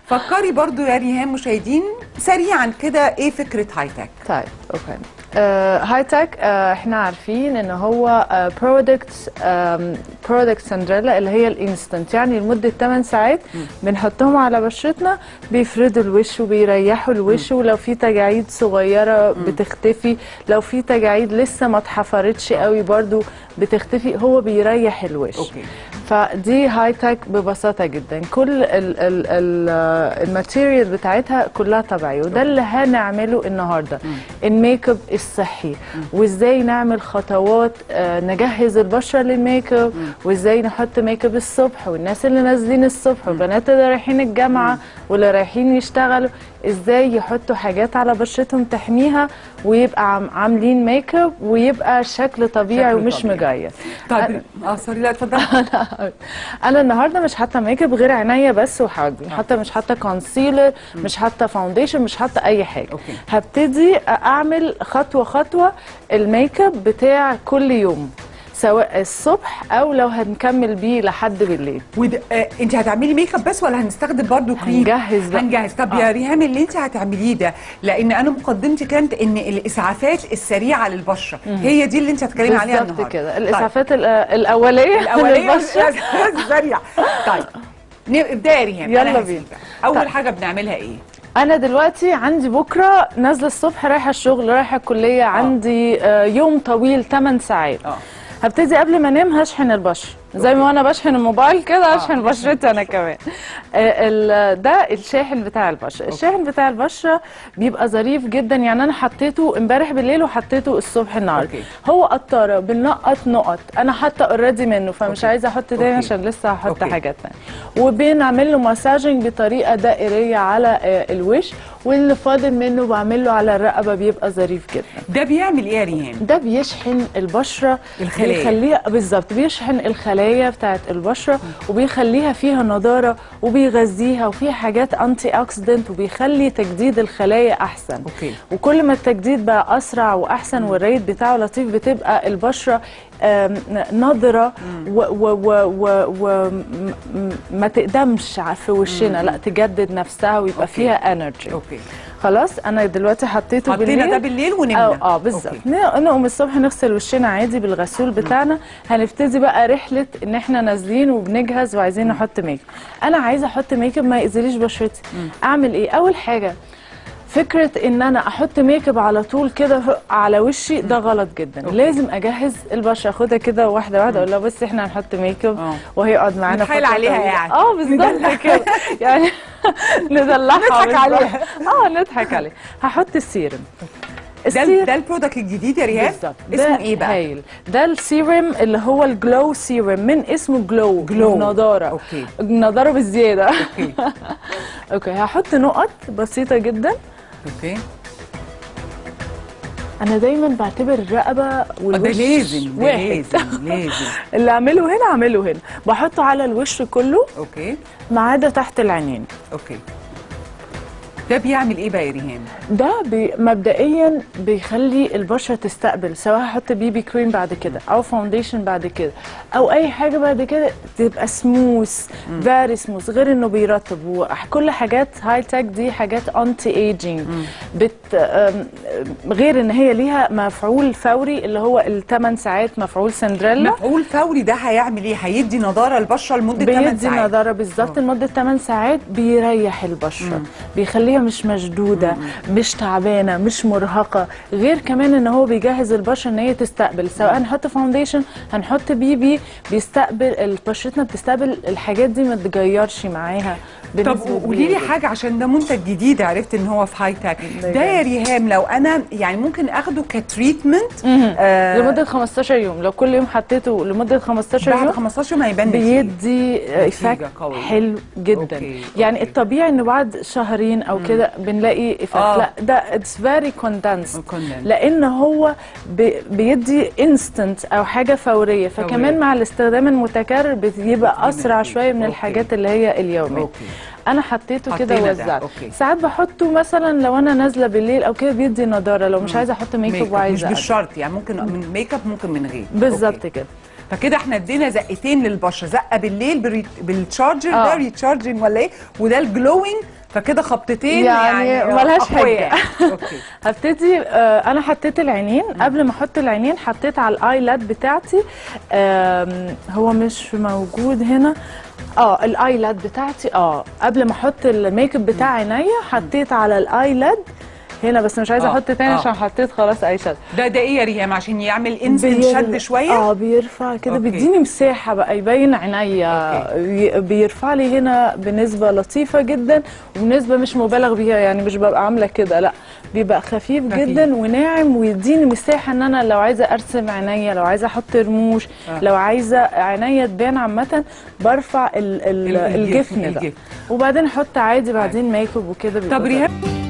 فكري برضو يا ريهام مشاهدين سريعا كده ايه فكره هاي تك؟ طيب اوكي. هاي تك احنا عارفين ان هو برودكت سندريلا اللي هي الانستنت، يعني لمده 8 ساعات بنحطهم على بشرتنا بيفردوا الوش وبيريحوا الوش، ولو في تجاعيد صغيره بتختفي، لو في تجاعيد لسه ما اتحفرتش قوي برضو بتختفي، هو بيريح الوش. اوكي. فدي هاي تك ببساطه جدا، كل الماتيريال بتاعتها كلها طبيعيه، وده اللي هنعمله النهارده. الميك اب الصحي، وازاي نعمل خطوات نجهز البشره للميك اب، وازاي نحط ميك اب الصبح، والناس اللي نازلين الصبح والبنات اللي رايحين الجامعه واللي رايحين يشتغلوا ازاي يحطوا حاجات على بشرتهم تحميها ويبقى عاملين ميك اب ويبقى شكل طبيعي ومش مجيد. طيب سوري، لا اتفضلي. انا النهارده مش حاطه ميك اب غير عينيا بس وحاجبي، حتى مش حاطه كونسيلر، مش حاطه فاونديشن، مش حاطه اي حاجه. هبتدي اعمل خطوه خطوه الميك اب بتاع كل يوم، سواء الصبح او لو هنكمل بيه لحد بالليل. انت هتعملي ميك اب بس ولا هنستخدم برضو كريم؟ هنجهز بقى. هنجهز. طب يا ريهام اللي انت هتعمليه ده، لان انا مقدمتي كانت ان الاسعافات السريعه للبشره هي دي اللي انت هتتكلمي عليها النهارده. بالظبط كده، الاسعافات الاوليه للبشره سريع. طيب ابدأي يا ريهام. يلا بينا. اول حاجه بنعملها ايه؟ انا دلوقتي عندي بكره نازله الصبح رايحه الشغل رايحه الكليه، عندي يوم طويل 8 ساعات. هبتدي قبل ما انام هشحن البشره زي ما انا بشحن الموبايل كده، هشحن بشرتي انا كمان. ده الشاحن بتاع البشره. الشاحن بتاع البشره بيبقى ظريف جدا، يعني انا حطيته امبارح بالليل وحطيته الصبح النهارده. هو قطاره بننقط نقط، انا حاطه اوريدي منه فمش عايزه احط تاني عشان لسه هحط حاجات تانيه، وبنعمل له مساجنج بطريقه دائريه على الوش، واللي فاضل منه بعمل له على الرقبه، بيبقى ظريف جدا. ده بيعمل ايه يا ريهام؟ ده بيشحن البشره، الخلايا، بيخليها بالظبط، بيشحن الخلايا بتاعت البشره وبيخليها فيها نضاره وبيغذيها، وفيها حاجات انتي اوكسيدنت وبيخلي تجديد الخلايا احسن. وكل ما التجديد بقى اسرع واحسن والريت بتاعه لطيف، بتبقى البشره نضره وما تقدمش في وشنا، لا تجدد نفسها ويبقى فيها انرجي. خلاص انا دلوقتي حطيته بالليل. حطينا ده بالليل ونمنا. بالظبط. نقوم الصبح نغسل وشنا عادي بالغسول بتاعنا. هنبتدي بقى رحله ان احنا نازلين وبنجهز وعايزين نحط ميك اب. انا عايزه احط ميك اب ما يأذيليش بشرتي. اعمل ايه؟ اول حاجه فكره ان انا احط ميك اب على طول كده على وشي، ده غلط جدا. لازم اجهز البشره، اخدها كده واحده واحده، اقول لها بصي احنا هنحط ميك اب وهي يقعد معانا نتحايل عليها يعني. بالظبط كده يعني ندلعها نضحك عليها. نضحك عليها. هحط السيرم. ده البرودكت الجديد يا ريهام؟ بالظبط. اسمه ايه بقى؟ هايل. ده السيرم اللي هو الجلو سيرم، من اسمه جلو نضاره. النضاره بالزياده. اوكي هحط نقط بسيطه جدا. انا دايما بعتبر الرقبه والوش ده لازم اللي اعمله هنا اعمله هنا، بحطه على الوش كله ما عدا تحت العينين. ده بيعمل ايه بقى يا ريهام؟ ده مبدئيا بيخلي البشره تستقبل، سواء هحط بيبي كريم بعد كده او فاونديشن بعد كده او اي حاجه بعد كده، تبقى سموث فيري سموث، غير انه بيرطب. وكل حاجات هاي تك دي حاجات انتي ايجينج، غير ان هي ليها مفعول فوري اللي هو ال8 ساعات، مفعول سندريلا. مفعول فوري ده هيعمل ايه؟ هيدي نضاره البشره لمده 8 ساعات. بيدي نضاره بالظبط لمده 8 ساعات، بيريح البشره، بيخليها مش مشدوده، مش تعبانه، مش مرهقه. غير كمان ان هو بيجهز البشره ان هي تستقبل، سواء هنحط فاونديشن هنحط بيبي، بيستقبل بشرتنا، بتستقبل الحاجات دي ما تتغيرش معاها. طب قولي لي حاجه، عشان ده منتج جديد عرفت ان هو في هاي تك ده يا ريهام، لو انا يعني ممكن اخده كتريتمنت لمده 15 يوم، لو كل يوم حطيته لمده 15 يوم، بعد 15 يوم هيبان بيدي ايفكت حلو جدا. يعني الطبيعي انه بعد شهرين او كده بنلاقي ايفكت. لا ده اتس فيري كوندنسد، لان هو بيدي انستنت او حاجه فوريه، فكمان مع الاستخدام المتكرر بيبقى اسرع شويه من الحاجات اللي هي اليوميه. انا حطيته كده ووزعته. ساعات بحطه مثلا لو انا نازله بالليل او كده، بيدي نضاره لو مش عايزه احط ميك اب وعايزه. مش بالشرط يعني، ممكن من ميك اب ممكن من غير. بالظبط كده. فكده احنا ادينا زقتين للبشره، زقه بالليل بالتشارجر ده ريتشارجنج ولا ايه، وده الجلوينج، فكده خبطتين يعني ملهاش حاجه. يعني. اوكي. هبتدي انا حطيت العينين. قبل ما احط العينين حطيت على الايلاد بتاعتي، هو مش موجود هنا، الايلاد بتاعتي. قبل ما احط الميك اب بتاع عينيا حطيت على الايلاد هنا، بس مش عايزه احط تاني عشان حطيت خلاص اي شد. ده ايه يا ريهام؟ عشان يعمل انسن شد شويه؟ بيرفع كده، بيديني مساحه بقى يبين عينيا، بيرفع لي هنا بنسبه لطيفه جدا، وبنسبه مش مبالغ بيها، يعني مش ببقى عامله كده، لا بيبقى خفيف جدا وناعم، ويديني مساحه ان انا لو عايزه ارسم عينيا، لو عايزه احط رموش، لو عايزه عينيا تبان عامه، برفع الجفن ده، وبعدين احط عادي بعدين ميك اب وكده. طب ريهام